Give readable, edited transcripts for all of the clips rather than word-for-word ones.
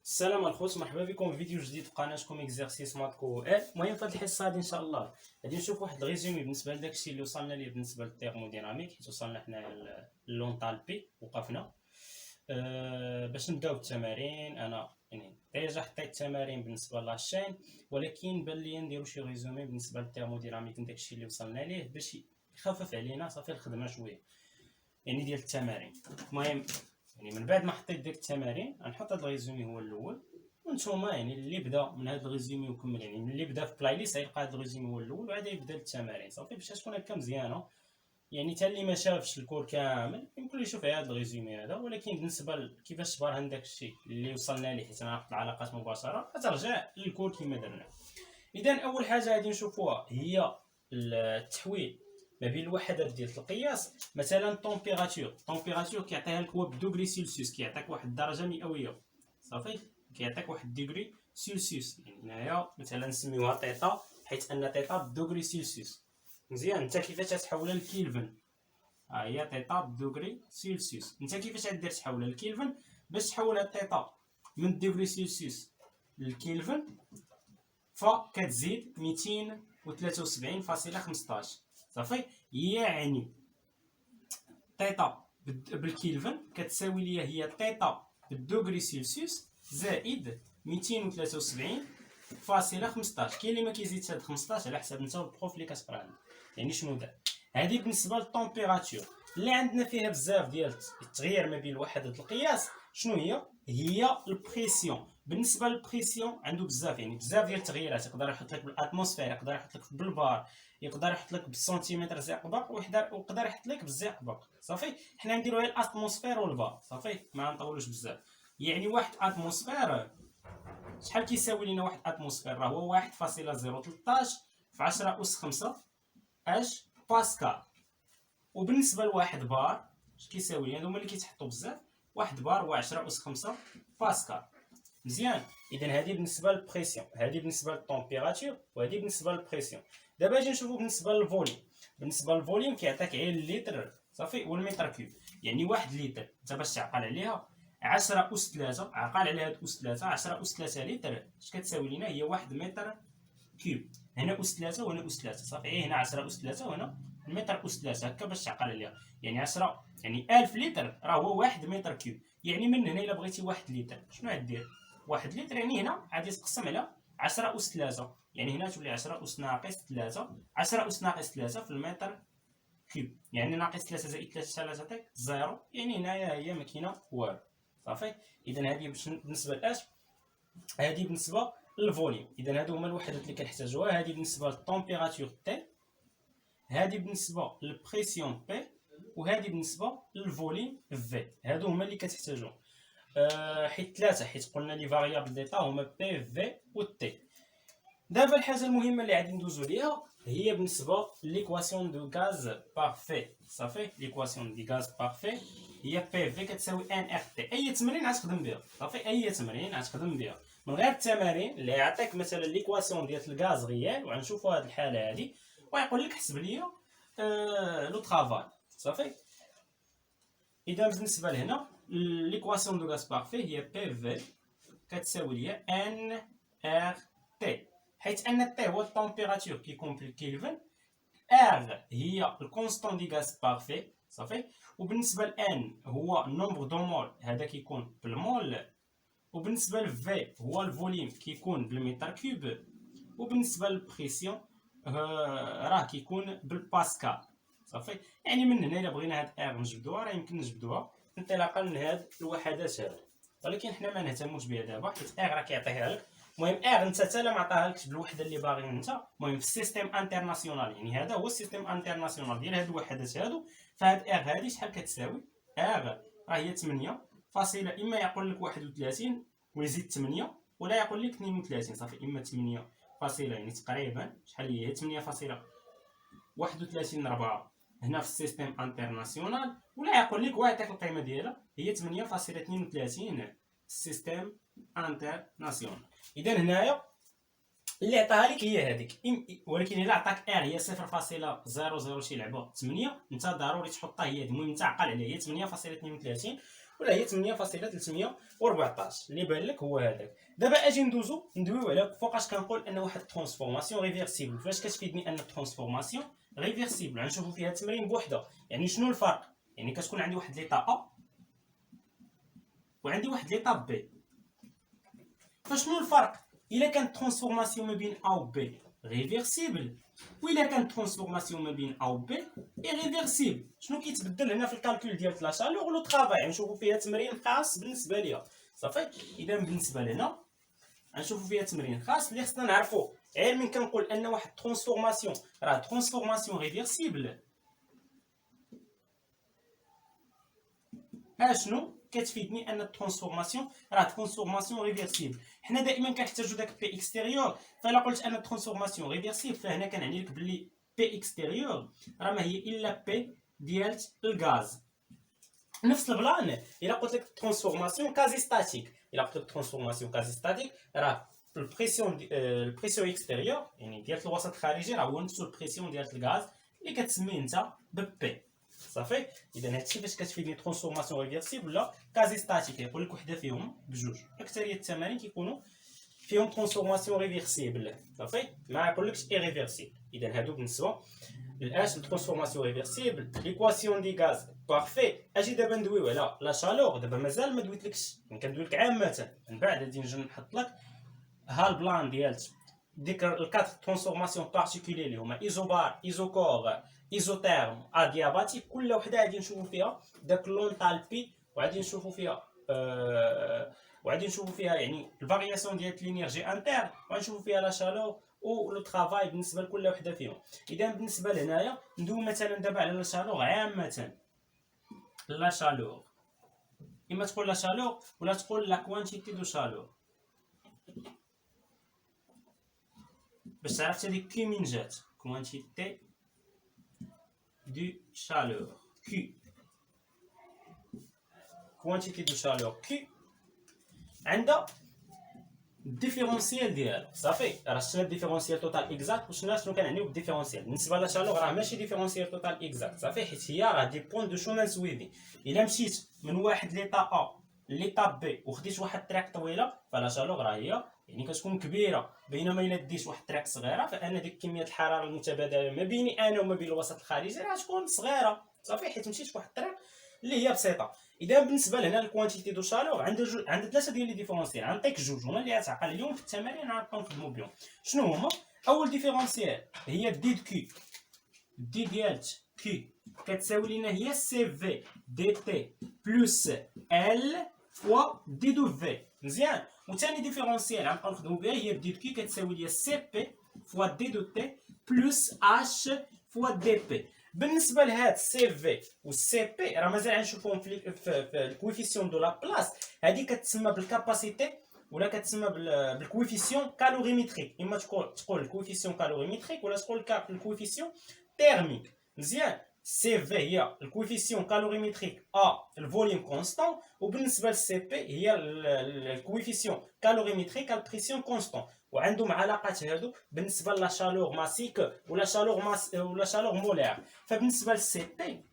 السلام الخوت، مرحبا بكم في فيديو جديد في قناتكم اكزرسيس ماتكو ال. المهم في هذه الحصه هذه ان شاء الله غادي نشوف واحد الريزومي بالنسبه لداكشي اللي وصلنا ليه بالنسبه للثيرموديناميك، حيت وصلنا حنا للونطالبي وقفنا. باش نبداو بالتمارين. انا يعني ديجا حطيت التمارين بالنسبه لاشين، ولكن بان لي نديرو شي ريزومي بالنسبه للثيرموديناميك داكشي اللي وصلنا ليه باش يخفف علينا صافي الخدمه شويه يعني ديال التمارين. المهم يعني من بعد ما حطيت ديك التمارين غنحط هاد الريزومي هو الاول، وانتوما يعني اللي بدا من هاد الريزومي وكمل، يعني اللي بدا في بلاي ليست غيلقى هاد الريزومي هو الاول وعاد يبدا التمارين صافي باش تكون هكا مزيانه. يعني حتى اللي ما شافش الكور كامل يمكن يشوف هاد الريزومي هذا، ولكن بالنسبه كيفاش تبرهن داكشي اللي وصلنا ليه حيت انا ناخذ العلاقات مباشره غترجع للكور كما درنا. اذا اول حاجه غادي نشوفوها هي التحويل ما بين الوحدات ديال القياس. مثلا الطومبيراتور كيعطيها لك هو بدوغري سيلسيوس، كيعطيك واحد الدرجه مئويه صافي، كيعطيك واحد ديغري سيلسيوس. يعني هنايا مثلا نسميوها تيتا حيت ان تيتا بدوغري سيلسيوس. مزيان. انت كيفاش تحولها لكيلفن؟ ها هي تيتا بدوغري سيلسيوس. انت كيفاش غدير تحولها لكيلفن؟ باش تحولها تيتا من ديغري سيلسيوس للكيلفن فكتزيد 273.15 صافي. يعني تيتا بالكيلفن كتساوي ليا هي تيتا بالدوغري سيلسيوس زائد 273.15. كاين اللي ما كيزيدش هاد 15 على حساب نتا والبروف اللي كتقرا عنده. يعني شنو دار؟ هذه بالنسبه للطومبيراتور اللي عندنا فيها بزاف ديال التغيير ما بين وحدات القياس. شنو هي البريسيون. بالنسبه للبريسيون عنده بزاف، يعني بزاف ديال التغييرات. يقدر يحط لك بالاتموسفير، يقدر يحط لك بالبار، يقدر يحط لك بالسنتيمتر زئبق، ويقدر يحط لك بالزئبق صافي. حنا نديرو غير الاتموسفير والبار صافي، ما نطولوش بزاف. يعني واحد اتموسفير شحال كيساوي لينا؟ واحد اتموسفير راه هو 1.013 في 10 أس 5 اش باسكال. وبالنسبه لواحد بار اش كيساوي لينا؟ هما اللي كيتحطوا بزاف. واحد بار هو 10 أس 5 باسكال. مزيان. اذا هذه بالنسبه للبريسيون، هذه بالنسبه للطومبيراتور، وهذه بالنسبه للبريسيون. دابا اجي نشوفوا بالنسبه للفوليوم. بالنسبه للفوليوم كيعطيك غير الليتر صافي والمتر كيوب. يعني واحد لتر انت باش تعقل عليها 10 أس 3، عقل على هاد أس 3، 10 أس 3 لتر اش كتساوي لينا؟ هي 1 متر كيوب. هنا أس 3 وهنا أس 3 صافي. هنا 10 أس 3 وهنا المتر أس 3 هكا باش تعقل عليها. يعني 10 يعني 1000 لتر راه هو 1 متر كيوب. يعني من هنا الا بغيتي 1 لتر شنو غدير؟ 1 لتر يعني هنا غادي تقسم على 10 أس 3، يعني هنا تولي 10 أس ناقص 3، 10 أس ناقص 3 في المتر كيوب. يعني ناقص 3 زائد 3 شحال تعطيك؟ زيرو. يعني هنايا هي ما كاينه والو صافي. اذا هذه بالنسبه لاش؟ هذه بالنسبه للفوليوم. اذا هادو هما الوحدات اللي كنحتاجوها. هذه بالنسبه للطومبيراتور تي، هذه بالنسبه للبريسيون بي، وهذه بالنسبه للفوليوم في. هادو هما اللي كتحتاجوهم. حيت ثلاثه، حيت قلنا لي فاريابل ديتا هما بي في و تي. دابا الحاجه المهمه اللي غادي ندوزو ليها هي بالنسبه ليكواسيون دو غاز بارفي صافي. ليكواسيون دي غاز بارفي هي بي في كتساوي ان ار تي. اي تمرين غتخدم بها صافي، اي تمرين غتخدم بها من غير التمارين اللي يعطيك مثلا ليكواسيون ديال الغاز ريال. وغنشوفوا هذه الحاله هذه ويقول لك حسب ليا لو طرافاي صافي. اذا بالنسبه لهنا ليكواسيون دو غاز بارفي هي بي في كتساوي ليا ان ار تي، حيت ان تي هو التمبيراتور كيكون بالكيلفن، ار هي الكونستون دي غاز بارفي صافي. وبالنسبه لان هو النومبر دو مول هذا كيكون بالمول. وبالنسبه لفي هو الفوليوم كيكون بالمتر كيوب. وبالنسبه للبريسيون راه كيكون بالباسكال صافي. يعني من هنا الا بغينا هاد ار نجبدوها راه يمكن نجبدوها انطلاقا من هاد الوحدات هاد، ولكن حنا ما نهتموش بها دابا حيت ار راه كيعطيها لك. المهم ار انت حتى ما عطاهالكش بالوحده اللي باغي انت. المهم في السيستيم انترناسيونال، يعني هذا هو السيستيم انترناسيونال ديال هاد الوحدات هادو. فهاد ار هادي شحال كتساوي؟ ار راه هي 8 فاصله، اما يقول لك 31 ويزيد 8 ولا يقول لك 32 صافي. اما 8 فاصله يعني تقريبا شحال هي 8.31 هنا في السيستيم انترناسيونال، ولا يقول لك ويعطيك القيمه ديالها هي 8.32 السيستيم انترناسيونال. اذا هنايا اللي عطاها لك هي هذيك، ولكن الا عطاك ار هي 0.00 شي لعبه 8 انت ضروري تحطها هي. المهم انت عقل عليها هي 8.32 ولا هي 8.314 اللي بان لك هو هذاك. دابا اجي ندويو على فوقاش كنقول ان واحد الترانسفورماسيون ريفيرسيبل. فاش كتفيدني ان الترانسفورماسيون ريفيرسيبل؟ غنشوفوا فيها تمرين بوحده. يعني شنو الفرق؟ يعني كتكون عندي واحد ليطا ا وعندي واحد ليطا بي. فشنو الفرق؟ الا كانت ترانسفورماسيون ما بين ا و بي ريفيرسيبل، وإلا كانت ترانسفورماسيون ما بين ا و بي ايريفيرسيبل. شنو كيتبدل هنا في الكالكول ديال لا شالور لو طرافاي؟ نشوفوا فيها تمرين خاص بالنسبه ليا. صافي. اذا بالنسبه لنا غنشوفوا فيها تمرين خاص اللي خصنا نعرفوه. غير من كنقول ان واحد ترانسفورماسيون راه ترانسفورماسيون ريفيرسيبل، اشنو كتفيدني ان الترانسفورماسيون راه ترانسفورماسيون ريفيرسيبل؟ حنا دائما كنحتاجوا داك بي اكستيريور. فالا قلت ان الترانسفورماسيون ريفيرسيبل فهنا كنعني لك بلي بي اكستيريور راه ما هي الا بي ديال الغاز. نفس البلان الا قلت لك ترانسفورماسيون كازي ستاتيك، الا قلت لك ترانسفورماسيون كازي ستاتيك راه البريسيون اكستيريور يعني ديال الوسط الخارجي راه هو نفسو البريسيون ديال الغاز اللي كتسميه انت ببي. صافي. اذا هادشي فاش كتفيدني ترانسفورماسيون ريفيرسيبل ولا كازي ستاتيك. يقول لك وحده فيهم بجوج. اكثريه التمارين كيكونوا فيهم ترانسفورماسيون ريفيرسيبل. صافي. ما يقولكش ايريفيرسيبل. اذا هادو بالنسبه للاش الترانسفورماسيون ريفيرسيبل. ليكواسيون دي غاز بارفي. اجي دابا ندويو على لا شالور. دابا مازال ما دويتلكش، يعني كندوي لك عامه. من بعد غادي نجي نحط لك ها البلان ديال ديك الكات ترانسفورماسيون بارتيكولي اللي هما ايزوبار، ايزوكور، ايزوتيرم، ادياباتيك. كل وحده غادي نشوفوا فيها داك لونطالبي وغادي نشوفوا فيها يعني الفارياسيون ديال لينيرجي انتر، وغنشوفوا فيها لا شالور و لو طرافاي بالنسبه لكل وحده فيهم. اذا بالنسبه لهنايا ندوي مثلا دابا على لا شالور عامه. لا شالور اما تقول لا شالور ولا تقول لا كوانتيتي دو شالور. باش تعرف هذيك كي من جات كوانتيتي دو شالور كي. كوانتيتي دو شالور كي عندها الديفيرونسيال ديالها. صافي. راه شفنا الديفيرونسيال توتال اكزاكت وشفنا شنو كنعنيو بالديفيرونسيال. بالنسبه لا شالور راه ماشي ديفيرونسيال توتال اكزاكت. صافي. حيت هي راه دي بوين دو شومان سويفي. الا مشيت من واحد ليطا ا ليطا بي وخديت واحد الطريق طويله فلا شالور راه هي يعني كتكون كبيره. بينما الا ديت واحد الطريق صغيره فان ديك كميه الحراره المتبادله ما بيني انا وما بين الوسط الخارجي راه تكون صغيره. صافي. حيت مشيت واحد الطريق اللي هي بسيطه. اذا بالنسبه لهنا الكوانتيتي دو شالور عندها ثلاثه ديال لي ديفيرونسيال. غنعطيك جوج هما اللي غتعقل اليوم في التمارين غنبقاو نخدموا بهم. شنو هما؟ اول ديفيرونسيال هي دي د كي. دي ديالت كي كتساوي لنا هي سي في دي تي بلس ال فوا دي دو في. مزيان. وثاني ديفيرونسيال غنبقاو نخدموا بها هي دي د كي كتساوي ليا سي بي فوا دي دو تي بلس اش فوا دي بي. بالنسبه لهاد سي في و سي بي راه مازال غنشوفوهم في الكويفيسيون دو لا بلاص. هادي كتسمى بالكاباسيتي ولا كتسمى بالكويفيسيون كالوريميتريك. اما تقول الكويفيسيون كالوريميتريك ولا تقول الكويفيسيون تيرميك. مزيان. سي في هي الكويفيسيون كالوريميتريك ا الفوليوم كونستون، وبالنسبه للسي بي هي الكويفيسيون كالوريميتريك البريسيون كونستون. وعندهم علاقات هادو بالنسبه لا شالور ماسيك ولا شالور مولير. فبالنسبه للسي بي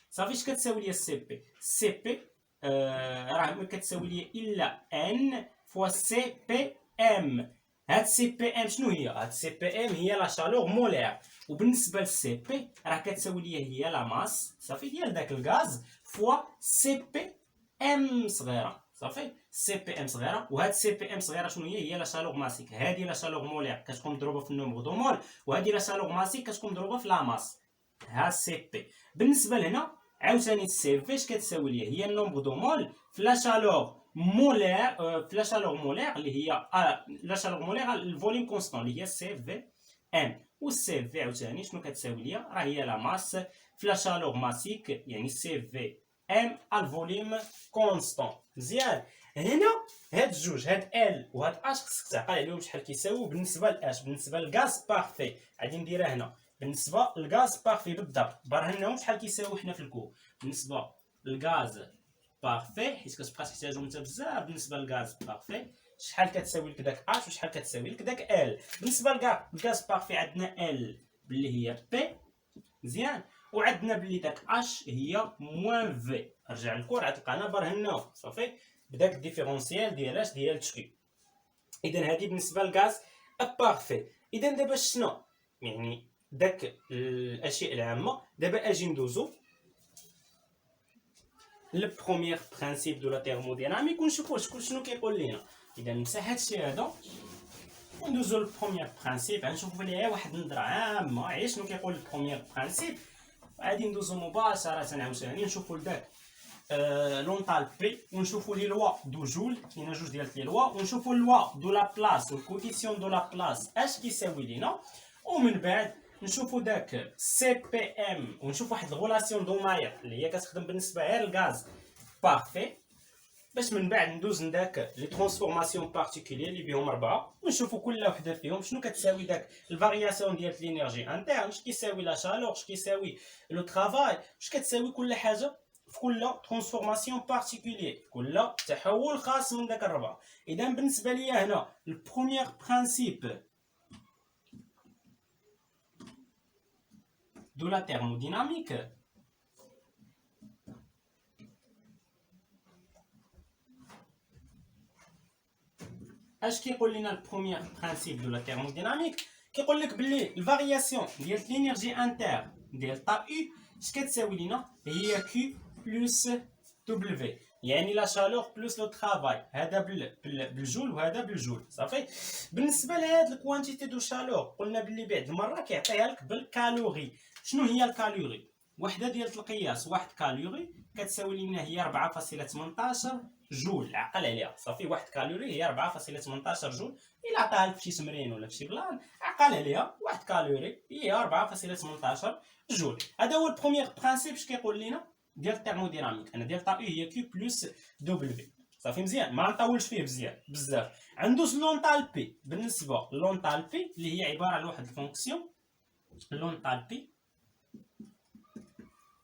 صافي اش كتساوي ليا السي بي؟ السي بي راه ما كتساوي ليا الا ان فوا سي بي ام. هاد سي بي ام شنو هي؟ هاد سي بي ام هي لا شالور مولير. وبالنسبه للسي بي راه كتساوي ليا هي لا ماس صافي ديال داك الغاز فوا سي بي ام صغيره. صافي. سي بي ام صغيره. وهاد سي بي ام صغيره شنو هي؟ هي لا شالور ماسيك. هادي لا شالور مولير كتكون مضروبه في النومبر دو مول، وهادي لا شالور ماسيك كتكون مضروبه في لا ماس. ها سي بي. بالنسبه لهنا عاوتاني السي في اش كتساوي ليا؟ هي النومبر دو مول في لا شالور مولير في لا شالور مولير اللي هي لا شالور مولير الفوليوم كونستون اللي هي سي في ام. والسي في عاوتاني شنو كتساوي ليا؟ راه هي لا ماس في لا شالور ماسيك يعني سي في ام الفوليوم كونستون. مزيان. هنا هاد الجوج هاد ال وهاد اش خصك تعقل عليهم شحال كيساويو. بالنسبه لاش؟ بالنسبه للغاز بارفي غادي نديرها هنا. بالنسبه للغاز بارفي بالضبط برهناهم شحال كيساوي حنا في الكو. بالنسبه للغاز بارفي حيت كتبقى تحتاجهم انت بزاف. بالنسبه للغاز بارفي شحال كتساوي لك داك اش وشحال كتساوي لك داك ال. بالنسبه للغاز بارفي عندنا ال باللي هي بي. مزيان. وعندنا بلي داك اش هي موان في. رجع للكور عاد لقانا برهناه صافي بداك الديفيرونسيال ديال اش ديال تشي. اذا هذه بالنسبه للغاز بارفي. اذا دابا شنو يعني داك الاشياء العامه. دابا اجي ندوزو لو بروميير برينسيپ دو لا تيرموديناميك ونشوفوا شنو كيقول لنا. اذا نمسح هادشي هذا وندوزو للبروميير برينسيپ غنشوفوا ليها واحد النظره عامه على شنو كيقول البروميير برينسيپ. غادي ندوزو مباشره عاوتاني نشوفوا لداك لونطالبي ونشوفوا لي لوا دو جول. كاينه جوج ديال لي لوا ونشوفوا لوا دو لا بلاص والكوفيسيون دو لا بلاص اش كيساوي لينا. ومن بعد نشوفوا داك سي بي ام ونشوف واحد الغولاسيون دوماير اللي هي كتخدم بالنسبه غير الغاز بارفي باش من بعد ندوز لداك لي ترانسفورماسيون بارتيكولير اللي بهم 4 ونشوفوا كل وحده فيهم شنو كتساوي داك الفارياسيون ديال لينيرجي انترن اش كيساوي لا شالور اش كيساوي لو طرافاي اش كتساوي كل حاجه في كل ترانسفورماسيون بارتيكولير كل تحول خاص من داك الربعه. اذا بالنسبه ليا هنا البروميير برينسيپ دو لا تhermodynamique اش كيقول لنا البروميير برينسيپ دو لا thermodynamique. كيقول لك بلي الفارياسيون ديال لينيرجي انتر ديال طا يو اش كتساوي لنا هي كيو بلس دبليو يعني لا شالور بلس لو طرافاي. هذا بالجول وهذا بالجول صافي. بالنسبه لهاد الكوانتيتي دو شالور قلنا بلي بعد المره كيعطيها لك بالكالوري. شنو هي الكالوري؟ وحده ديال القياس واحد كالوري كتساوي لنا هي 4.18 جول. عقل عليها صافي. واحد كالوري هي 4.18 جول. الا عطاها لك فشي تمرين ولا فشي بلان عقل عليها واحد كالوري هي 4.18 جول. هذا هو البروميير برينسيپ اش كيقول لنا ديال الترموديناميك. انا ديال طا يو هي كيو بلس دبليو صافي مزيان ما نطولش فيه بزاف. عندوش لونطالبي. بالنسبه لونطالبي اللي هي عباره على واحد الفونكسيون لونطالبي.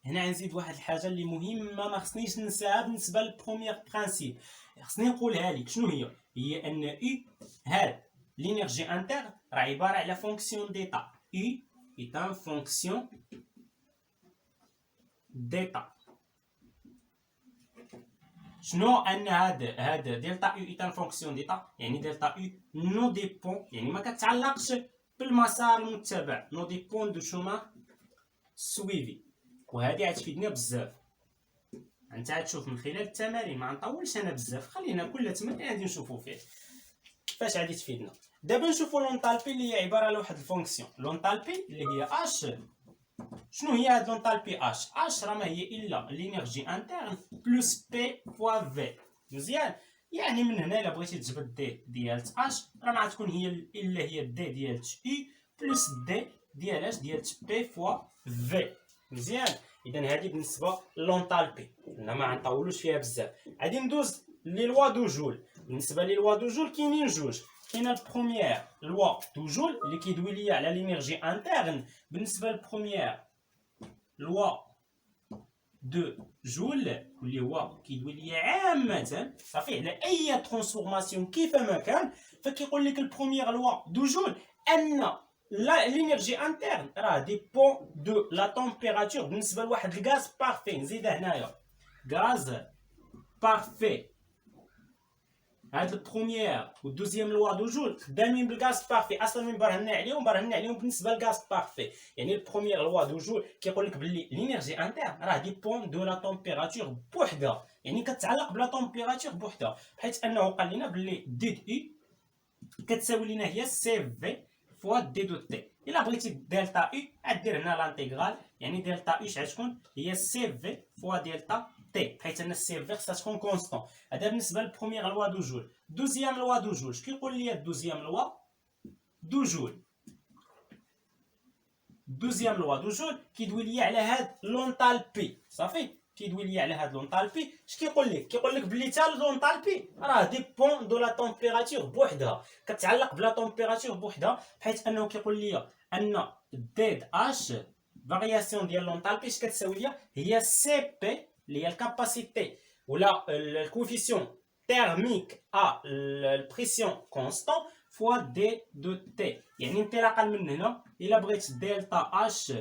هنا غنزيد واحد الحاجه اللي مهمه ما خصنيش ننساها بالنسبه للبروميير برينسيپ خصني نقولها لك. شنو هي ان اي هاد لينيرجي انتر راه عباره على فونكسيون ديتا. اي est une fonction d'état. شنو ان هاد دلتا يو ايتان فونكسيون ديتا يعني دلتا يو نو ديبون يعني ما كتعلقش بالمسار المتبع نو ديبون دو شومان سويفي. وهذه غتفيدنا بزاف. انت غتشوف من خلال التمارين ما نطولش انا بزاف خلينا كل تمرين غادي نشوفو فيه كيفاش غادي تفيدنا. دابا نشوفو لونطالبي اللي هي عباره على واحد الفونكسيون لونطالبي اللي هي اش. شنو هي هاد لونطالبي اش راه ما هي الا لينيرجي انترن بلس بي فوا في. مزيان يعني من هنا الا بغيتي تجبد دي ديال اش راه ما غتكون هي الا هي دي ديال اي بلس دي ديال اش ديال بي فوا في. مزيان. اذا هذه بالنسبه لونطالبي قلنا ما غنطولوش فيها بزاف. غادي ندوز لي لوا دو جول. بالنسبه لي لوا دو جول كاينين جوج. كاينه البروميير لوا دو جول اللي كيدوي ليا على لينيرجي انترن. بالنسبه للبروميير لوا دو جول اللي هو كيدوي ليا عامه صافي على اي ترانسفورماسيون كيفما كان. فكيقول لك البروميير لوا دو جول ان لا لينيرجي انترن راه ديبون دو لا تمبيراتور بالنسبه لواحد الغاز بارفي. نزيدها هنايا غاز بارفي. هاد البروميير والدوزيام لوا دو جول خدامين بالغاز بارفي اصلا من برهنا عليهم بالنسبه للغاز بارفي. يعني البروميير لوا دو جول كيقول لك باللي لينيرجي انترن راه ديبون دو لا تمبيراتور بوحدها يعني كتعلق بلا تمبيراتور بوحدها بحيث انه قال لنا باللي دي اي كتساوي لنا هي سي في فوا دي دو تي. الا بغيتي دلتا اي غدير هنا لانتيغرال يعني دلتا اي اش غتكون هي سي في فوا دلتا تي بحيث ان السي في خصها تكون كونستون. هذا بالنسبه للبروميير لوا دو جول. دوزيام لوا دو جول كيقول لي الدوزيام لوا دو جول. دوزيام لوا دو جول كيدوي لي على هاد لونطالبي صافي. كيدوي لي على هاد لونطالبي اش كيقول لك بلي تا لونطالبي راه ديبون دو لا تمبيراتور بوحدها كتعلق بلا تمبيراتور بوحدها بحيث انه كيقول لي ان ديد اش فارياسيون ديال لونطالبي اش كتساوي ليا هي سي بي اللي هي الكاباسيتي ولا الكوفيسيون تيرميك ا البريسيون كونستون فوا دي دو تي. يعني انطلاقا من هنا الا بغيت دلتا اش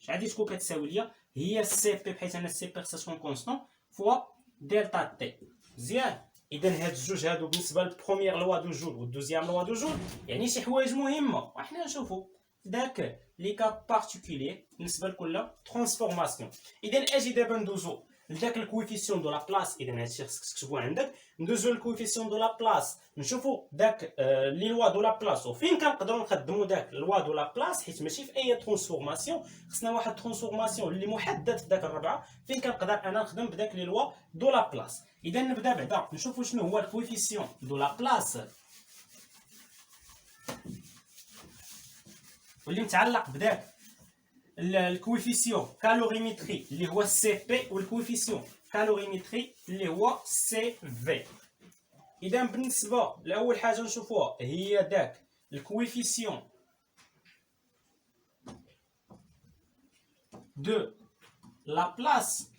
اش غادي تكون كتساوي ليا؟ هي سي بي، بحيث ان سي بي خصها تكون كونستون فوا دلتا تي. مزيان. اذا هاد الجوج هادو بالنسبه للبروميير لوا دو جول والدوزيام لوا دو جول يعني شي حوايج مهمه، وحنا نشوفوا داك لي كا بارتيكولير بالنسبه لكل ترانسفورماسيون. اذا اجي دابا ندوزو لذاك الكويفيسيون دو لا بلاص. اذا هادشي خصك تكتبو عندك. ندوزو للكويفيسيون دو لا بلاص، نشوفو داك لي لوا دو لا بلاص وفين كنقدروا نخدموا داك لوا دو لا بلاص، حيت ماشي في اي ترانسفورماسيون خصنا واحد ترانسفورماسيون اللي محدد في داك الربعه فين كنقدر انا نخدم بداك لي لوا دو لا بلاص. اذا نبدا بعدا نشوفو شنو هو الكويفيسيون دو لا بلاص واللي متعلق بداك الكويفيسيون كالوريمتري اللي هو سي بي، والكويفيسيون كالوريمتري اللي هو سي في. اذا بالنسبه لاول حاجه نشوفوها هي داك الكويفيسيون دو لا بلاص.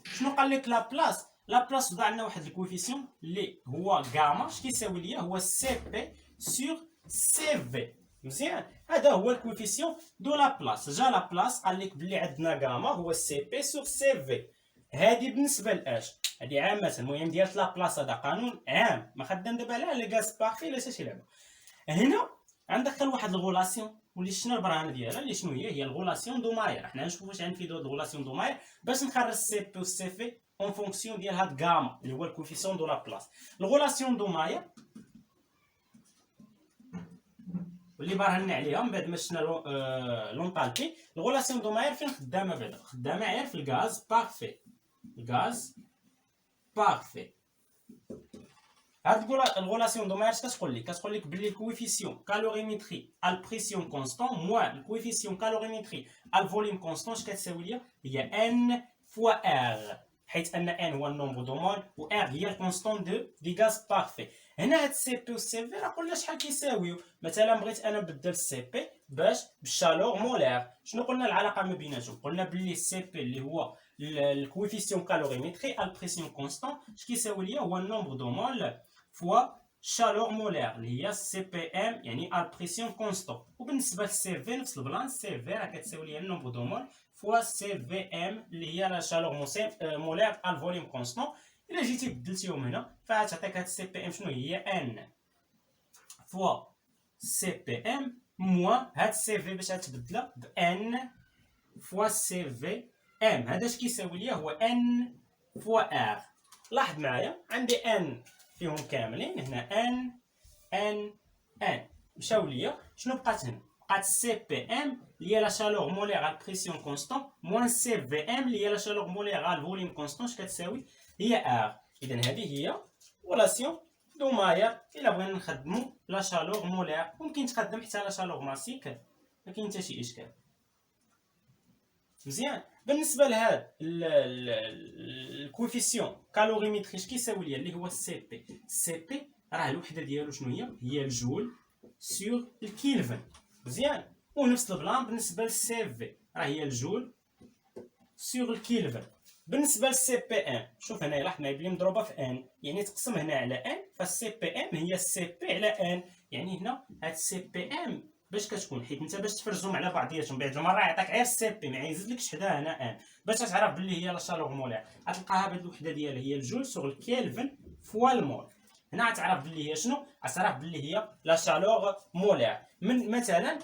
شنو قال لك لا بلاص؟ لا بلاص وضع لنا واحد الكويفيسيون اللي هو غاما. اش كيساوي ليا؟ هو سي بي سور سي في. مزيان. هذا هو الكويفيسيون دو لا بلاص. جا لا بلاص قال لك بلي عندنا غاما هو سي بي سور سي في. هذه بالنسبه لاش؟ هذه عامه. المهم ديال لا بلاص هذا قانون عام، ما خدام دابا لا لي غاز بارفي لا حتى شي لعبه. هنا عندك غير واحد الغولاسيون واللي شفنا البرهان ديالها اللي شنو هي الغولاسيون دو ماير. حنا نشوفوا واش غنفيدو هاد الغولاسيون دو ماير باش نخرج سي بي و سي في اون فونكسيون ديال هاد غاما اللي هو الكوفيسيون دو لا بلاص. الغولاسيون دو ماير واللي برهنا عليها من بعد ما شفنا لونطالبي. الغولاسيون دو ماير فين خدامه بعدا؟ خدامه غير في الغاز بارفي. الغاز بارفي. هاد الغولاسيون دو ماير كتقول لك؟ كتقول لك بلي الكويفيسيون كالوريمتري البريسيون كونستون موان الكويفيسيون كالوريمتري الفوليوم كونستون اش كتساوي ليا؟ هي ان فوا ار، حيت ان ان هو النومبر دو مول و ار هي الكونستون دي غاز بارفي. هنا هاد سي بي و سي في راه قلنا شحال كيساويو. مثلا بغيت انا نبدل سي بي باش بالشالور مولير، شنو قلنا العلاقه ما بيناتهم؟ قلنا بلي سي بي اللي هو الكويفيسيون كالوريمتري البريسيون كونستون اش كيساوي ليا؟ هو النومبر دو مول فوا شالور مولير اللي هي سي بي ام يعني البريسيون كونستون. وبالنسبه للسي في نفس البلان، سي في راه كتساوي ليا النومبر دو مول فوا سي في ام اللي هي لا شالور مولير الفوليوم كونستون. الا جيتي بدلتيهم هنا فغتعطيك هاد سي بي ام شنو هي؟ ان فوا سي بي ام موان هاد سي في باش غتبدلها ب ان فوا سي في ام. هذا اش كيساوي ليا؟ هو ان فوا ار. لاحظ معايا عندي ان فيهم كاملين هنا ان مشاو ليا. شنو بقات هنا؟ بقات سي بي ام اللي هي لا شالور مولير على بريسيون كونستون موان سي في ام اللي هي لا شالور مولير على الفوليوم كونستون اش كتساوي؟ هي ار. اذا هذه هي غولاسيون دو ماير. الا بغينا نخدمو لا شالور مولير ممكن تخدم حتى لا شالور ماسيك، ما كاين حتى شي اشكال. مزيان. بالنسبه لهاد الكوفيسيون كالوريمتري اش كيساوي ليا؟ اللي هو السي بي. السي بي راه الوحده ديالو شنو هي؟ هي الجول سور الكيلفن. مزيان. ونفس البلان بالنسبه للسي في راه هي الجول سور الكيلفن. بالنسبه للسي بي ام شوف هنا لاحظنا بلي مضروبه في ان يعني تقسم هنا على ان، فالسي بي ام هي السي بي على ان. يعني هنا هاد السي بي ام باش كتكون، حيت انت باش تفرزهم على بعضياتهم بعد المره يعطيك غير السي بي ما يزيدلكش حدا هنا ان باش تعرف بلي هي لا شالور مولير. غتلقاها بهاد الوحده ديالها هي الجول سور الكيلفن فوا المول. هنا غتعرف بلي هي شنو؟ غتعرف بلي هي لا شالور مولير. من مثلا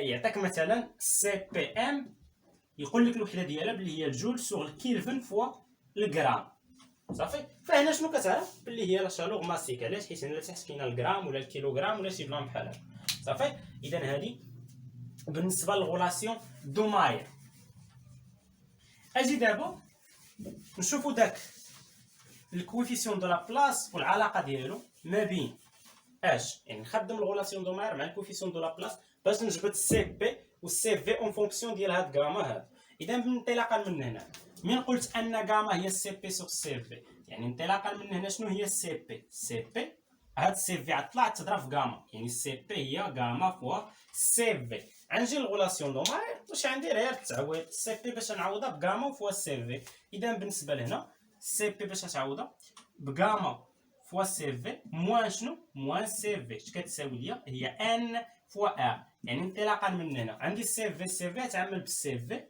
يعطيك مثلا السي بي ام يقول لك الوحده ديالها بلي هي الجول سور الكيلفن فوا الغرام. صافي. فهنا شنو كتعرف؟ بلي هي لا شالور ماسيك. علاش؟ حيت هنا تحت كاينه الغرام ولا الكيلوغرام ولا شي بلان بحال هكا. صافي. اذا هذه بالنسبه للغولاسيون دو ماير. اجي دابا نشوفوا داك الكويفيسيون دو لا بلاص والعلاقه ديالو ما بين اش، يعني نخدم الغولاسيون دو ماير مع الكويفيسيون دو لا بلاص باش نجبد السي بي والسي في اون فونكسيون ديال هاد غاما هذا. اذا انطلاقا من هنا من قلت ان غاما هي السي بي سور سي في، يعني انطلاقا من هنا شنو هي السي بي؟ السي بي هاد السي في عاد طلعت تضرب في غاما، يعني السي بي هي غاما فوا سي في. غنجي للغولاسيون دو ماير واش غندير؟ غير التعويض السي بي باش نعوضها بغاما فوا سي في. اذا بالنسبه لهنا السي بي باش تعوضها بغاما فوا سي في موان شنو؟ موان سي في. اش كتساوي ليا؟ هي ان فوا ار. يعني انطلاقا من هنا عندي السي في تعمل بالسي في.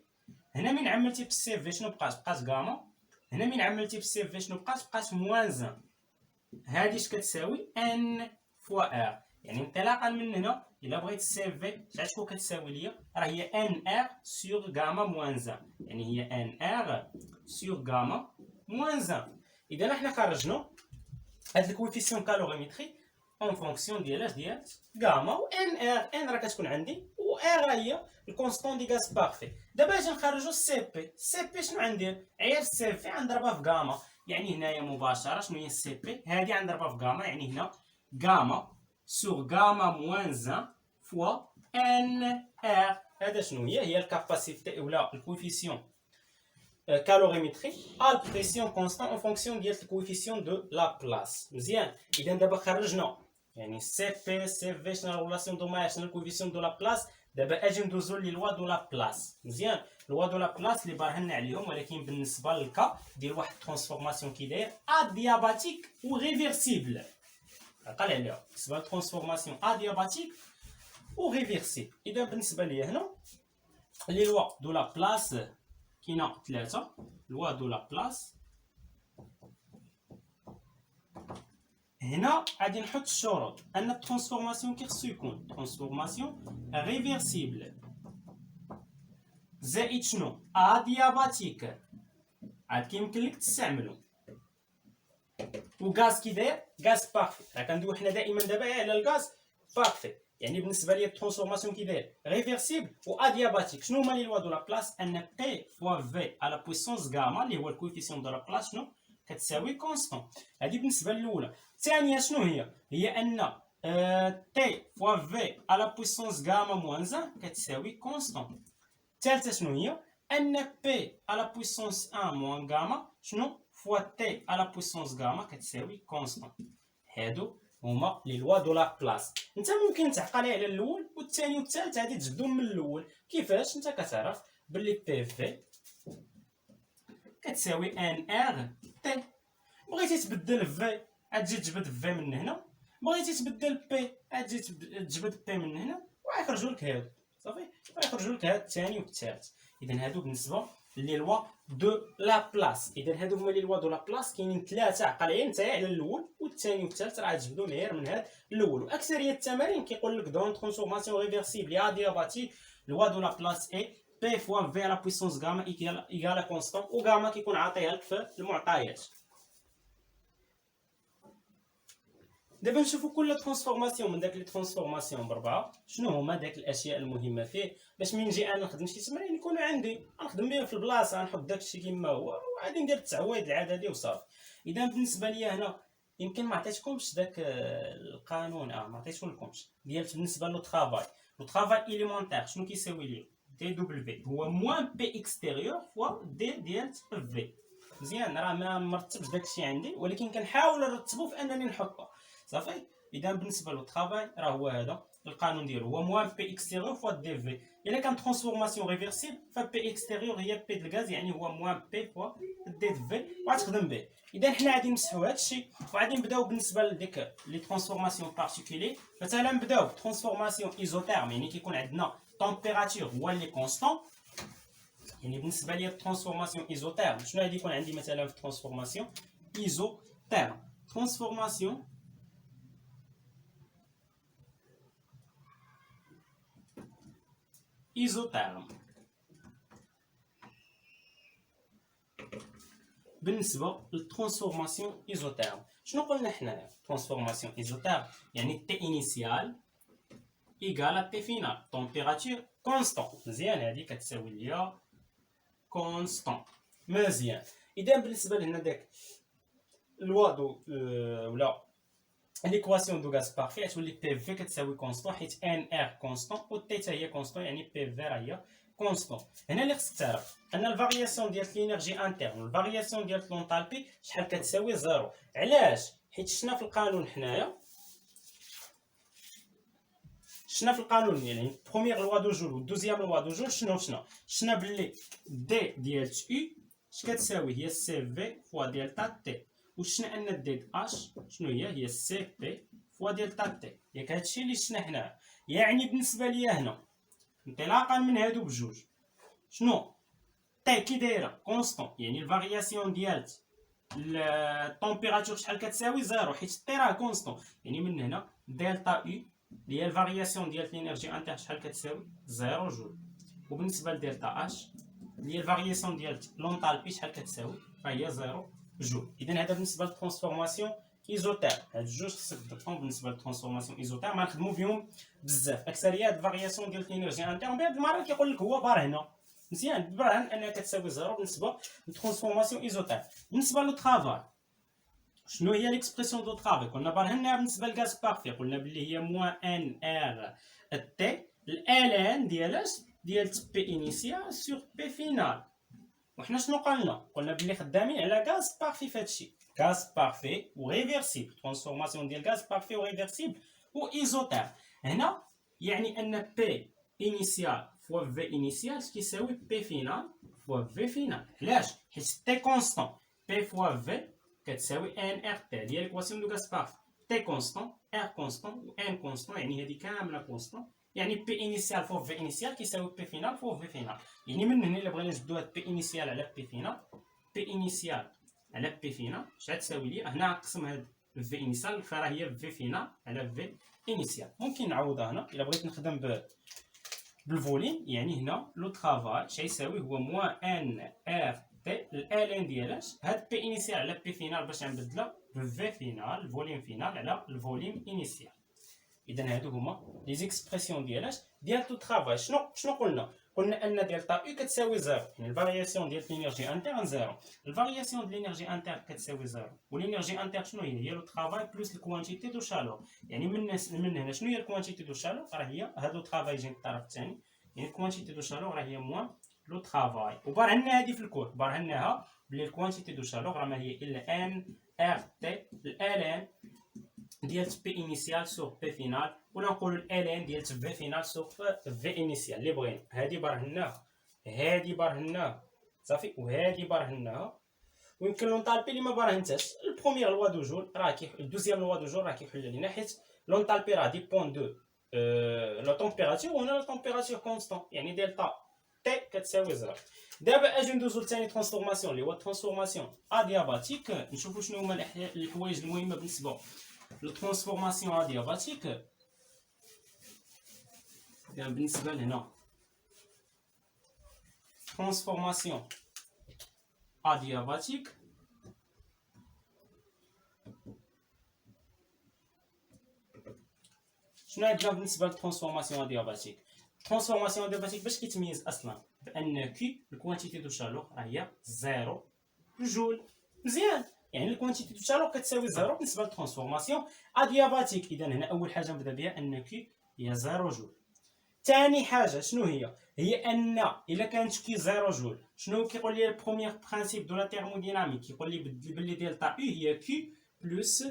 هنا من عملتي بالسي في شنو بقات غاما. هنا من عملتي بالسي في شنو بقات موان 1. هادي اش كتساوي ان فوا ار. يعني انطلاقا من هنا الا بغيت السي في شحال كتساوي ليا، راه هي ان ار سور غاما موان 1. يعني هي ان ار سور غاما موان 1. اذا حنا خرجنا هاد الكويفيسيون كالوريميتري اون فونكسيون ديال غاما و ان ار. ان راه كتكون عندي و ار هي الكونستون دي غاز بارفي. دابا اجي نخرجوا السي بي. السي بي شنو غندير؟ عيار السي في غنضربها في غاما. يعني هنايا مباشره شنو هي السي بي؟ هادي غنضربها في غاما. يعني هنا غاما سور غاما موان 1 فوا ان ار. هذا شنو هي الكاباسيتي ولا الكويفيسيون calorimétrie à la pression constante en fonction du coefficient de la place. مزيان. اذا دابا خرجنا يعني سي بي سي في شنو الريلاسيون دوماير شنو الكوفيسيون دو لا بلاس. دابا اجي ندوزو لي لوا دو لا بلاس. مزيان. لوا دو لا بلاس اللي برهنا عليهم، ولكن بالنسبه للكا ديال واحد الترانسفورماسيون كي داير ادياباتيك و ريفيرسيبل. عقل عليها بالنسبه للترانسفورماسيون ادياباتيك و ريفيرسيبل. اذا بالنسبه ليا هنا لي لوا دو لا بلاس كاينه 3. لوا دو لا بلاس. هنا غادي نحط الشروط ان الترانسفورماسيون خصو يكون ترانسفورماسيون ريفيرسيبل زائد شنو ادياباتيك. عاد كيمكن لك تستعملو. و غاز كي داير غاز بارفي. راه كندويو حنا دائما دابا على الغاز بارفي. يعني بالنسبه ليا الترانسفورماسيون كي داير ريفيرسيبل و ادياباتيك. شنو هما لي لوا دو لا بلاس؟ ان بي فوا في على بويسونس غاما اللي هو الكويفيسيون دو لا بلاس شنو كتساوي كونستون. هذه بالنسبه للاولى. الثانيه شنو هي ان تي فوا في على بويسونس غاما موان 1 كتساوي كونستون. الثالثه شنو هي ان بي على بويسونس 1 موان غاما شنو فوا تي على بويسونس غاما كتساوي كونستون. هادو هما لي لوا دو لا بلاس. انت ممكن تعقل على الاول والثاني والثالث غادي تجبدهم من الاول. كيفاش؟ انت كتعرف باللي بي في كتساوي ان ار تي. بغيتي تبدل في غتجي تجبد في من هنا، بغيتي تبدل بي غتجي تجبد بي من هنا وغيخرجوا لك هادو صافي. غيخرجوا لك هاد الثاني والثالث. اذا هادو بالنسبه لي لوا دو لا بلاس. اذا هادو هما لي لوا دو لا بلاس. كاينين 3 عقل عليا نتايا على الاول والثاني والثالث راه تجبدهم غير من هاد الاول. واكثريه التمارين كيقول لك دون ترانسفورماسيون ريفيرسيبل ادياباتيك لوا دو لا بلاس اي بي فوا في على بويسونس غاما ايكالا كونستون. و غاما كيكون عاطيها لك في المعطيات. دابا نشوفوا كل ترانسفورماسيون من داك لي ترانسفورماسيون بربعه شنو هما داك الاشياء المهمه فيه باش من نجي انا نخدم شي تمرين يكونوا عندي غنخدم بهم في البلاصه. غنحط داكشي كما هو وغادي ندير التعويض العددي وصافي. اذا بالنسبه ليا هنا يمكن ما عطيتكمش داك القانون ما عطيتو لكمش ديال بالنسبه لو طرافاي. لو طرافاي اليمونتير شنو كيساوي ليه؟ دي دبليو هو موان بي اكستيريور فوا دي ديال في. مزيان. راه ما مرتبش داكشي عندي ولكن كنحاول نرتبو في انني نحطو صافي. اذا بالنسبه لو طرافاي راه هو هذا القانون ديالو هو موان بي اكستيريور فوا دي في. الا كان ترانسفورماسيون ريفيرسيبل فبي اكستيريور هي بي د الغاز يعني هو موان بي فوا دي في وغتخدم به. اذا حنا غادي نمسحوا هذا الشيء وغادي نبداو بالنسبه لديك لي ترانسفورماسيون بارتيكولي. مثلا نبداو بترانسفورماسيون ايزوتيرم يعني كيكون عندنا تمبيراتور هو اللي كونستون. يعني بالنسبه ليا الترانسفورماسيون ايزوتيرم شنو غادي يكون عندي مثلا في ترانسفورماسيون ايزوتيرم؟ ترانسفورماسيون ايزوتيرم بالنسبه للترانسفورماسيون ايزوتيرم شنو قلنا حنايا؟ ترانسفورماسيون ايزوتيرم يعني تي انيسيال ايكال تي فينال تمبيراتور كونستون. مزيان. هذه كتساوي ليا كونستون. مزيان. اذا بالنسبه لهنا داك لوا دو ولا ليكواسيون دو غاز بارفي تولي بي في كتساوي كونستون حيت ان ار كونستون و تي حتى هي كونستون يعني بي في هي كونستون. هنا اللي خصك تعرف ان الفارياسيون ديال الانرجي انترن والفارياسيون ديال لونطالبي شحال كتساوي زيرو. علاش؟ حيت شفنا في القانون حنايا يعني بروميير لوا دو جول و دوزيام لوا دو جول شفنا باللي دي ديال يو اش كتساوي هي سي في فوا دلتا تي. وشفنا ان دي اش شنو هي سي بي فوا دلتا تي. ياك هادشي اللي شفنا حنا. يعني بالنسبه ليا هنا انطلاقا من هادو بجوج شنو تي كي دايره كونستون، يعني الفارياسيون ديال التمبيراتور شحال كتساوي زيرو، حيت تي راه كونستون. يعني من هنا دلتا او اللي هي الفارياسيون ديال الانرجي انتر شحال كتساوي زيرو جول. وبالنسبه لدلتا اش اللي هي الفارياسيون ديال لونطالبي شحال كتساوي فهي زيرو جول. اذا هذا بالنسبه للترانسفورماسيون ايزوتير. هاد الجوج خصك تدقهم بالنسبه للترانسفورماسيون ايزوتير، ما نخدمو بهم بزاف. اكثريه الفارياسيون ديال الانرجي انتر من بعد المره كيقول لك هو بار هنا مزيان برهن انها كتساوي زيرو بالنسبه للترانسفورماسيون ايزوتير. بالنسبه لو ترافاي شنو هي ليكسبرسيون دو ترافاي؟ كنا برهناها بالنسبه للغاز بارفي، قلنا بلي هي موان ان ار تي الان ديال بي انيسيال سور بي فينال. وحنا شنو قلنا بلي خدامين على غاز بارفي في هادشي، غاز بارفي وريفيرسيبل، ترانسفورماسيون ديال غاز بارفي وريفيرسيبل وايزوتير. هنا يعني ان بي انيسيال فوا في انيسيال كيساوي بي فينال فوا في فينال. علاش؟ حيت تي كونستون بي فوا في كتساوي ان ار تي، هي ليكواسيون دو غاز بارفي. تي كونستون ار كونستون و ان كونستون، يعني هذه كامله كونستون. يعني بي انيسيال فوا في انيسيال كيساوي بي فينال فوا في فينال. يعني من هنا الا بغينا نجبدو هاد بي انيسيال على بي فينال، بي انيسيال على بي فينال شحال تساوي لي؟ هنا نقسم هاد في انيسيال فراه هي في فينال على في انيسيال. ممكن نعوضها هنا الا بغيت نخدم بالفوليم. يعني هنا لو ترافاي شحال يساوي؟ هو موان ان ار تي الان ديالاش هاد بي انيسيال على بي فينال باش نبدلها في فينال الفوليم فينال على الفوليم انيسيال. اذا هادو هما لي زيكسبرسيون ديالاش ديال تو ترافاي. شنو قلنا ان دلتا او كتساوي زيرو، يعني الفارياسيون ديال الانرجي انتر زيرو. الفارياسيون ديال الانرجي انتر كتساوي زيرو، والانرجي انتر شنو هي لو ترافاي بلس الكوانتيتي دو شالور. يعني من هنا شنو هي الكوانتيتي دو شالور؟ راه هي هادو ترافاي جاي الطرف الثاني، يعني الكوانتيتي دو شالور راه هي موان لو ترافاي. وبرهنا هادي في الكور، برهناها بلي الكوانتيتي دو شالور راه ما هي الا ان ار تي الان ديال بي انيسيال سور بي فينال، ولا نقولوا الان ديال في فينال سور في انيسيال اللي بغينا. هادي برهناها، هادي برهناها صافي، وهادي برهناها. ويمكن لونطالبي اللي ما برهنتهاش البروميير لوا دو جول راه الدوزيام لوا دو جول راه كيحل لينا، حيت لونطالبي راه ديبون دو لا تمبيراتور، وهنا لا تمبيراتور كونستون، يعني دلتا تي كتساوي زيرو. دابا اجي ندوزو لثاني ترانسفورماسيون اللي هو الترانسفورماسيون ادياباتيك. نشوفو شنو هما الحوايج المهمه بالنسبه للترانسفورماسيون ادياباتيك. بالنسبه لهنا ترانسفورماسيون ادياباتيك شنو عندنا بالنسبه للترانسفورماسيون ادياباتيك؟ الترانسفورماسيون ادياباتيك باش كيتميز اصلا بان كي الكوانتيتي دو شالور راه هي زيرو جول. مزيان، يعني الكوانتيتي دو شالور كتساوي زيرو بالنسبه للترانسفورماسيون ادياباتيك. اذا هنا اول حاجه نبدا بها ان كي هي زيرو جول. ثاني حاجه شنو هي ان الا كانت كي زيرو جول شنو كيقول لي البروميير برينسيپ دو لا تيرموديناميك؟ كيقول لي بلي دلتا او هي كي بلس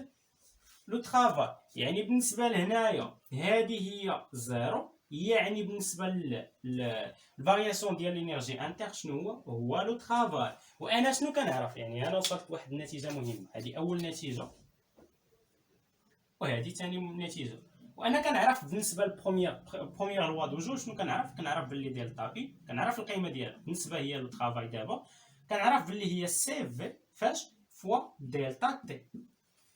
لو ترافاي. يعني بالنسبه لهنايا هذه هي زيرو، يعني بالنسبه للفارياسيون ديال الانرجي انتر شنو هو لو ترافاي. وانا شنو كنعرف؟ يعني انا وصلت لواحد النتيجه مهمه، هذه اول نتيجه وهذه ثاني نتيجه. وانا كنعرف بالنسبه للبروميير لوا دو جوج شنو كنعرف باللي دلتا بي كنعرف القيمه ديالها بالنسبه هي لو ترافاي. دابا كنعرف باللي هي سي في فاش فوا دلتا تي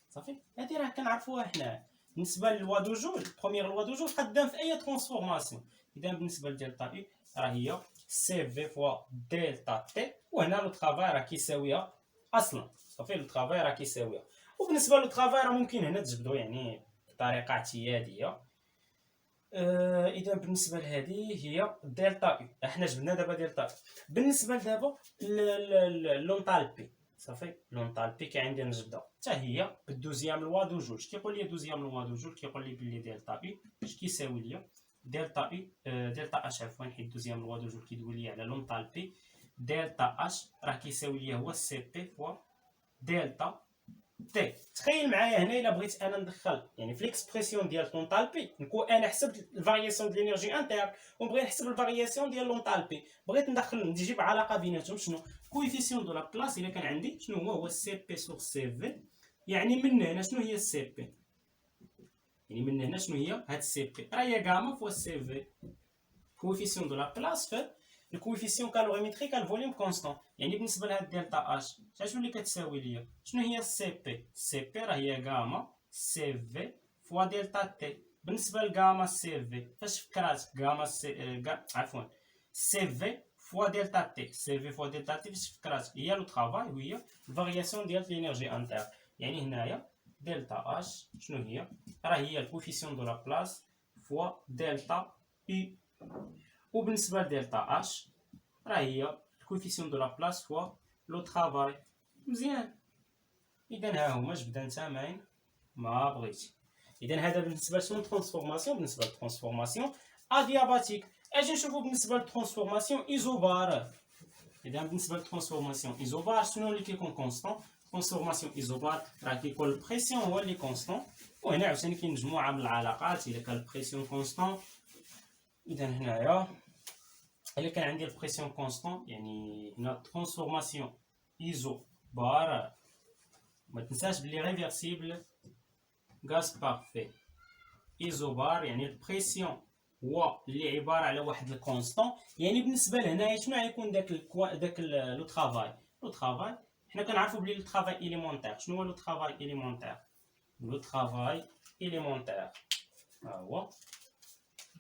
صافي. هادي راه كنعرفوها حنا بالنسبه للوا دو جوج. بروميير لوا دو جوج خدام في اي ترانسفورماسيون. اذا بالنسبه لدلتا اي راه هي سي في فوا دلتا تي، وهنا لو ترافاي راه كيساويها اصلا صافي. لو ترافاي راه كيساويها. وبالنسبه لو ترافاي راه ممكن هنا تجبدو يعني بطريقه اعتياديه. اذا بالنسبه لهذه هي دلتا اي، حنا جبنا دابا دلتا اي. بالنسبه لدابا لونطالبي صافي، لونطالبي كي عندي نجبدها حتى هي بالدوزيام لوا دو جوج. كيقول لي دوزيام لوا دو جوج كيقول لي بلي دلتا اي اش كيساوي ليا؟ دلتا اي دلتا اش عفوا، حيت دوزيام لوا دو جوج كيدوي لي على لونطالبي. دلتا اش راه كيساوي ليا هو سي بي فوا دلتا تي. تخيل معايا هنا الا بغيت انا ندخل يعني في ليكسبرسيون ديال لونطالبي، نكون انا حسبت الفارياسيون ديال الانرجي انتر ونبغي نحسب الفارياسيون ديال لونطالبي، بغيت ندخل نجيب علاقه بيناتهم. شنو كويفيسيون دو لا بلاص الا كان عندي شنو هو السي بي سور سي في. يعني من هنا شنو هي السي بي؟ يعني من هنا شنو هي هاد سي بي راه هي غاما فوا سي في كوفيسيون دو لا بلاص في الكوفيسيون كالوريمتريك الفوليوم كونستون. يعني بالنسبه لهاد دلتا اش شنو اللي كتساوي ليا؟ شنو هي سي بي؟ سي بي راه هي غاما سي في فوا دلتا تي. بالنسبه لغاما سي في فاش فكرات غاما سي عفوا سي في فوا دلتا تي. سي في فوا دلتا تي فاش فكرات هي لو ترافاي وهي الفارياسيون ديال لينيرجي انتر. يعني هنايا دلتا اش شنو هي؟ راه هي الكوفيسيون دو لا بلاص فوا دلتا اي. وبالنسبه لدلتا اش راه هي الكوفيسيون دو لا بلاص فوا لو ترافاي. مزيان. اذا ها هما جبدان نتا ما بغيتي. اذا هذا بالنسبه لشنو ترانسفورماسيون. بالنسبه للترانسفورماسيون ادياباتيك. اجي نشوفوا بالنسبه للترانسفورماسيون ايزوبار. اذا بالنسبه للترانسفورماسيون ايزوبار شنو اللي كيكون كونستون؟ ترانسفورماسيون ايزوبار راه كيكون البريسيون هو اللي كونستون. وهنا عاوتاني كاين مجموعه من العلاقات. الا كان البريسيون كونستون اذا هنايا الا كان عندي البريسيون كونستون يعني هنا ترانسفورماسيون ايزوبار. ما تنساش بلي ريفيرسيبل غاز بارفي. ايزوبار يعني البريسيون هو اللي عباره على واحد الكونستون. يعني بالنسبه لهنايا شنو غيكون داك لو ترافاي. لو ترافاي حنا كنعرفوا بلي لو ترافاي اليمونتير. شنو هو لو ترافاي اليمونتير؟ لو ترافاي اليمونتير ها هو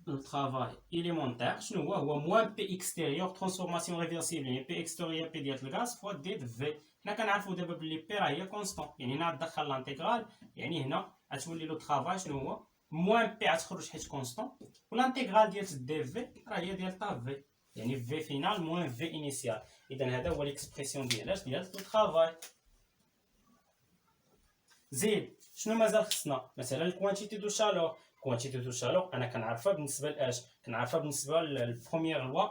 لو ترافاي اليمونتير. شنو هو؟ هو موان بي اكستيريور ترانسفورماسيون ريفيرسيبل. يعني بي اكستيريور بي ديال الغاز فوا دي د في. حنا كنعرفوا دابا بلي بي راه هي كونستون. يعني هنا غتدخل لانتيغرال. يعني هنا غتولي لو ترافاي شنو هو؟ موان بي غتخرج حيت كونستون. والانتيغرال ديال دي في راه هي ديال تا في. يعني في فينال موان في انيسيال. اذا هذا هو ليكسبرسيون ديال لو ترافاي. زيد شنو مازال خصنا؟ مثلا الكوانتيتي دو شالور. كوانتيتي دو شالور انا كنعرفها بالنسبه لاش؟ كنعرفها بالنسبه للبروميير لوا.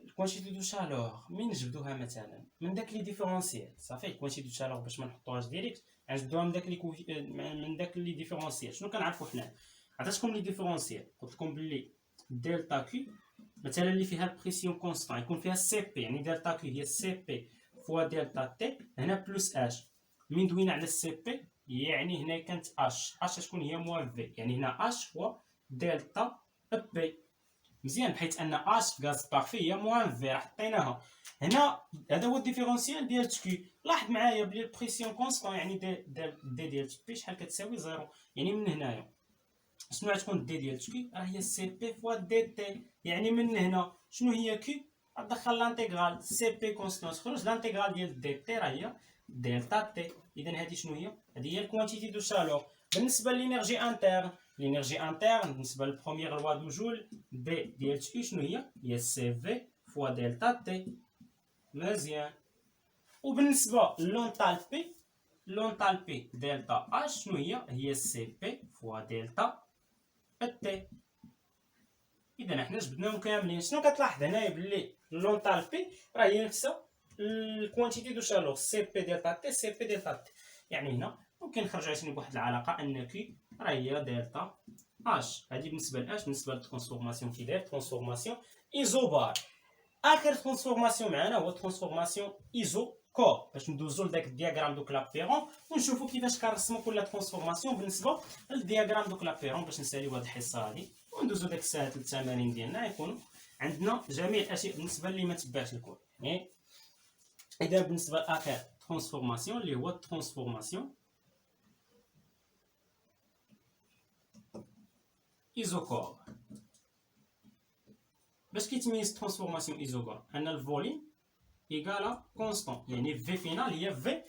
الكوانتيتي دو شالور من نجبدوها مثلا من داك لي ديفيرونسيال. صافي كوانتيتي دو شالور باش ما نحطوهاش ديريكت غنجبدوها من داك من داك لي ديفيرونسيال. شنو كنعرفوا حنا؟ عطيتكم لي ديفيرونسيال قلت لكم بلي دلتا كي مثلا اللي فيها البريسيون كونستان يكون فيها سي بي. يعني دلتا كي هي سي بي فوا دلتا تي هنا بلس اش. من دوينا على السي بي يعني هنا كانت اش شكون هي موان في. يعني هنا اش هو دلتا بي. مزيان حيت ان اش في غاز بارفي هي موان في راه حطيناها هنا. هذا هو الديفيرونسيال ديال تكي. لاحظ معايا بلي البريسيون كونستون يعني دي ديال بي شحال كتساوي زيرو. يعني من هنايا شنو غتكون دي ديال تكي؟ راه هي سي بي فوا دي تي. يعني من هنا شنو هي كي؟ غتدخل لانتيغرال سي بي كونستون تخرج لانتيغرال ديال دي تي راه هي دلتا تي. اذا هذه شنو هي؟ هذه هي الكوانتيتي دو شالور. بالنسبه للينيرجي انترن لينيرجي انترن بالنسبه للبروميير لوا دو جول بي ديال تي شنو هي؟ هي سي في فوا دلتا تي. مزيان. وبالنسبه لونتالبي لونتالبي دلتا اش شنو هي؟ هي سي بي فوا دلتا تي. اذا حنا جبدناهم كاملين. شنو كتلاحظ هنايا؟ بلي لونتالبي راه هي نفسها الكوانتيتي دو شالور سي بي دلتا تي سي بي دلتا تي. يعني هنا ممكن نخرج عشان بواحد العلاقه ان كي راه هي دلتا اش. هذه بالنسبه لاش؟ بالنسبه للترانسفورماسيون كي داير ترانسفورماسيون ايزوبار. اخر ترانسفورماسيون معنا هو ترانسفورماسيون ايزو كور. باش ندوزو لداك الدياغرام دو كلابيرون ونشوفوا كيفاش كنرسموا كل ترانسفورماسيون بالنسبه للدياغرام دو كلابيرون باش نساليو هاد الحصه هادي وندوزو داك الساعات التمارين ديالنا يكونوا عندنا جميع الاشياء بالنسبه اللي ما تبعش الكور. اذا بالنسبه لاخر ترانسفورماسيون اللي هو ترانسفورماسيون ايزوكور. باش كيتميز ترانسفورماسيون ايزوكور؟ ان الفوليوم ايكالا كونستون. يعني في فينال هي في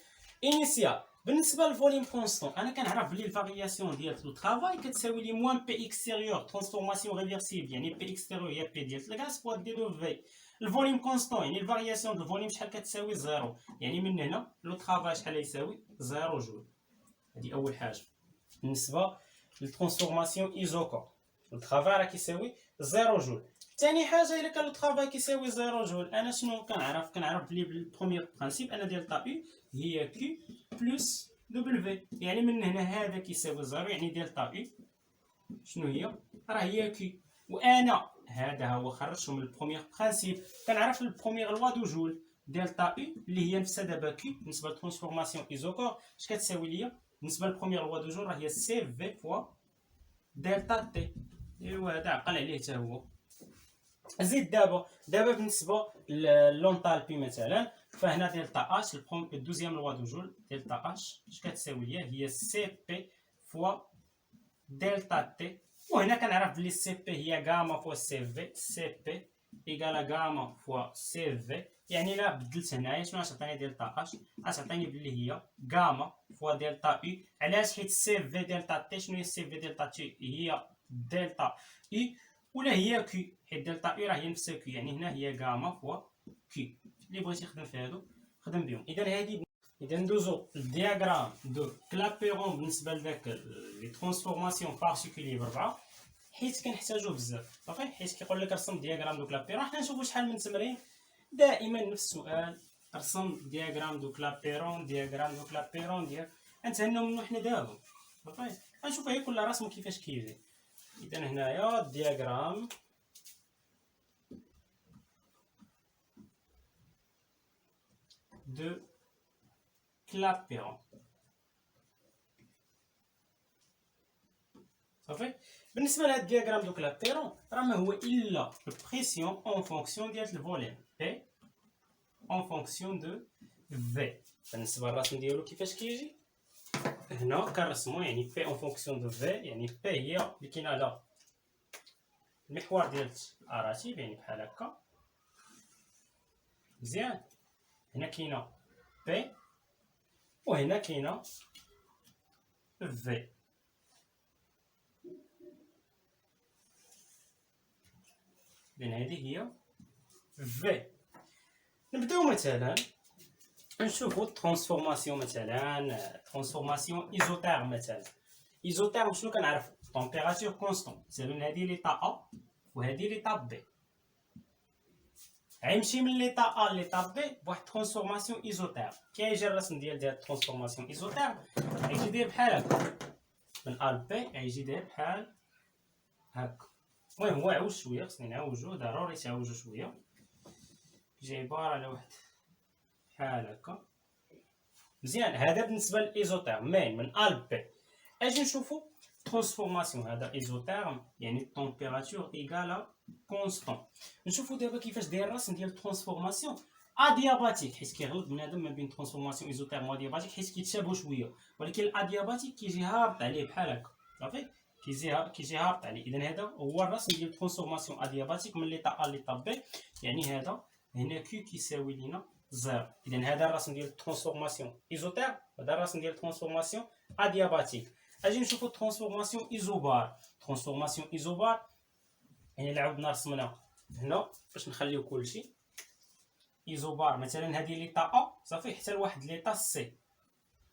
انيسيال. بالنسبه للفوليوم كونستون انا كنعرف بلي الفارياسيون ديال لو ترافاي كتساوي لي موان بي اكستيريور ترانسفورماسيون ريفيرسيبل. يعني بي اكستيريور هي بي ديال الغاز فوا دي دو في. الفوليوم كونستون يعني الفارياسيون ديال الفوليوم شحال كتساوي زيرو. يعني من هنا لو ترافاي شحال يساوي؟ زيرو جول. هذه اول حاجه بالنسبه للترانسفورماسيون ايزوكور. لو ترافاي راه كيساوي زيرو جول. ثاني حاجه الا كان لو ترافاي كيساوي زيرو جول انا شنو كنعرف؟ كنعرف بلي بالبروميير برانسيب ان دلتا او هي كي بلس دبليو. يعني من هنا هذا كيساوي زيرو يعني دلتا او شنو هي؟ راه هي كي. وانا هذا هو خرجته من البروميير برانسيب. كنعرف البروميير لوا دو جول دلتا او اللي هي نفسها دابا كي بالنسبه للترانسفورماسيون ايزوكور اش كتساوي ليا؟ بالنسبه للبروميير لوا دو جور راه هي سي في فوا دلتا تي. ايوا هذا عقل عليه حتى هو. زيد دابا بالنسبه للونطالبي مثلا، فهنا دلتا اش الدوزيام لوا دو جول دلتا اش اش كتساوي ليا هي سي بي فوا دلتا تي. وهنا كنعرف بلي سي بي هي غاما فوا سي في، سي بي ايكالا غاما فوا سي في. يعني الا بدلت هنايا شنو غتعطيني دلتا اش؟ غتعطيني بلي هي غاما فوا دلتا اي. علاش؟ حيت سي في دلتا تي شنو هي سي في دلتا تي؟ هي دلتا اي ولا هي كي، حيت دلتا اي راه هي نفسها كي، يعني هنا هي غاما فوا كي. اللي بغيتي يخدم في هادو خدم بهم. اذا ندوزو الدياغرام دو كلابيرون بالنسبه لذاك لي ترانسفورماسيون بارتيكولي بربعه، حيت كنحتاجوه بزاف صافي. حيت كيقول لك رسم دياغرام دو كلابيرون، حنا نشوفو شحال من تمرين دائما نفس السؤال، رسم دياغرام دو كلابيرون دياغرام دو كلابيرون غنتهناو منو حنا دابا صافي. غنشوفو هي كل رسم كيفاش كيجي. اذا هنايا الدياغرام دو كلابيرون صافي. بالنسبه لهاد الدياغرام دو كلابيرون راه ما هو الا البريسيون اون فونكسيون ديال الفوليوم بي اون فونكسيون دو في. بالنسبه للرسم ديالو كيفاش كيجي هنا كنرسمو، يعني بي اون فونكسيون دو في، يعني بي هي اللي كاينه على المحور ديال الاراتيب، يعني بحال هكا مزيان. هنا كاينه بي وهنا كاينه في. اذا هذه هي في. نبداو مثلا نشوفو الترانسفورماسيون، مثلا ترانسفورماسيون ايزوتيرم. مثلا ايزوتيرم شنو كنعرف؟ تمبيراتور كونستون. مثلا هذه ليطا ا وهذه ليطا بي، غيمشي من ليطا ا ليطا بي بواحد ترانسفورماسيون ايزوتيرم. كي يجي الرسم ديال الترانسفورماسيون ايزوتيرم غيجي داير بحال هكا، من ا لبي غيجي داير بحال هكا. المهم هو عوج شويه، خصني نعوجو ضروري تعوجو شويه. كيجي عباره على واحد بحال هكا مزيان. هذا بالنسبه للايزوتيرم من ا لبي. اجي نشوفو ترانسفورماسيون هذا ايزوتيرم، يعني التمبيراتور ايكالا كونستون. نشوفو دابا كيفاش داير الرسم ديال الترانسفورماسيون ادياباتيك، حيت كيغلط بنادم ما بين ترانسفورماسيون ايزوتيرم وادياباتيك حيت كيتشابهوا شويه، ولكن الادياباتيك كيجي هابط عليه بحال هكا صافي، كيجي هابط عليه. اذا هذا هو الرسم ديال الترانسفورماسيون ادياباتيك من ليطا ا ليطا بي، يعني هذا هنا كيو كيساوي لينا زيرو. اذا هذا الرسم ديال الترانسفورماسيون ايزوتيرم، هذا الرسم ديال الترانسفورماسيون ادياباتيك. اجي نشوفو ترانسفورماسيون ايزوبار. ترانسفورماسيون ايزوبار يعني اللي عاودنا رسمنا هنا باش نخليو كلشي ايزوبار. مثلا هذه ليطا ا صافي حتى لواحد ليطا سي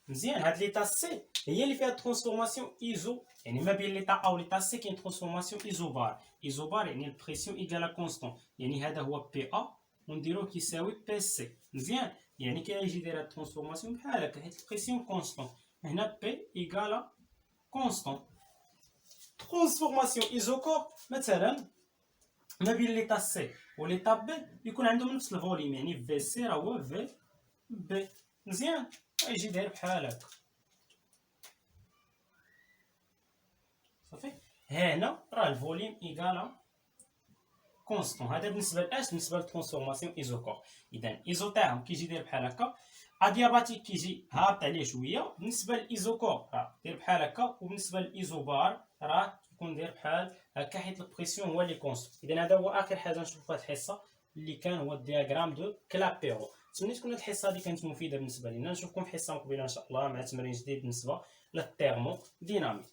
مزيان. هاد ليطا سي هي اللي فيها ترانسفورماسيون ايزو، يعني ما بين ليطا ا و ليطا سي كاين ترانسفورماسيون ايزوبار. ايزوبار يعني البريسيون ايكالا كونستون، يعني هذا هو بي ا ونديروه كيساوي بي سي مزيان. يعني كيجي داير هاد الترانسفورماسيون بحال هكا حيت البريسيون كونستون، هنا بي ايكالا كونستون. ترانسفورماسيون ايزوكور مثلا ما بين ليطا سي و ليطا بي يكون عندهم نفس الفوليوم، يعني في سي راه هو في بي مزيان. يجي داير بحال هكا صافي. هنا راه الفوليوم ايكالا كونستون. هذا بالنسبه لاش؟ بالنسبه للترانسفورماسيون ايزوكور. اذا ايزوتيرم كيجي داير بحال هكا، ادياباتيك كيجي هابط عليه شويه. بالنسبه للايزوكور راه داير بحال هكا، وبالنسبه للايزوبار راه كيكون داير بحال هكا حيت البريسيون هو اللي كونستون. اذا هذا هو اخر حاجه نشوفوا في هذه الحصه اللي كان هو الدياغرام دو كلابيرون. نتمنى تكون هذه الحصه هذه كانت مفيده بالنسبه لنا. نشوفكم في حصه مقبله ان شاء الله مع تمرين جديد بالنسبه للتيرمو ديناميك.